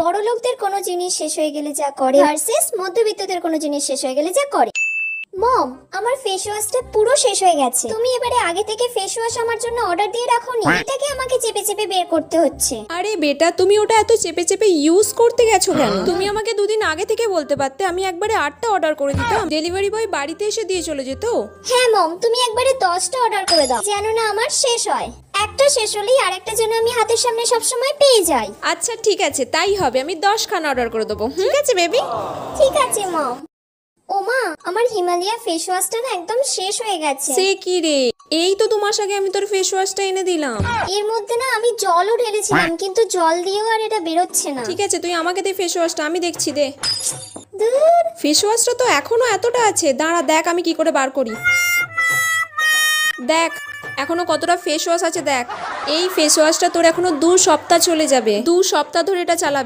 বড় লোকদের কোনো জিনিস শেষ হয়ে গেলে যা করে ভার্সেস মধ্যবিত্তদের কোনো জিনিস শেষ হয়ে গেলে যা করে। মম, আমার ফেস ওয়াশটা পুরো শেষ হয়ে গেছে। তুমি এবারে আগে থেকে ফেস ওয়াশ আমার জন্য অর্ডার দিয়ে রাখোনি, এটাকে আমাকে চেপে চেপে বের করতে হচ্ছে। আরে বেটা, তুমি ওটা এত চেপে চেপে ইউজ করতে গেছো কেন? তুমি আমাকে দুদিন আগে থেকে বলতে পারতে, আমি একবারে 8টা অর্ডার করে দিতাম, ডেলিভারি বয় বাড়িতে এসে দিয়ে চলে যেত। হ্যাঁ মম, তুমি একবারে 10টা অর্ডার করে দাও, যেন না আমার শেষ হয়। একটা শেষ হলেই আরেকটা যেন আমি হাতের সামনে সবসময় পেয়ে যাই। আচ্ছা ঠিক আছে, তাই হবে, আমি 10খানা অর্ডার করে দেবো। ঠিক আছে বেবি। ঠিক আছে মম। ওমা, আমার হিমালয়া ফেস ওয়াশটা না একদম শেষ হয়ে গেছে। সে কি রে, এই তো 2 মাস আগে আমি তোর ফেস ওয়াশটা এনে দিলাম। এর মধ্যে না আমি জলও ঢেলেছিলাম, কিন্তু জল দিয়েও আর এটা বেরোচ্ছে না। ঠিক আছে, তুই আমাকে দে ফেস ওয়াশটা, আমি দেখছি, দে। দূর। ফেস ওয়াশটা তো এখনো এতটা আছে, দাঁড়া দেখ আমি কি করে বার করি। দেখ এখনো কতটা ফেস ওয়াশ আছে দেখ। এই ফেস ওয়াশটা তোর এখনো 2 সপ্তাহ চলে যাবে, 2 সপ্তাহ ধরে এটা চালাবে।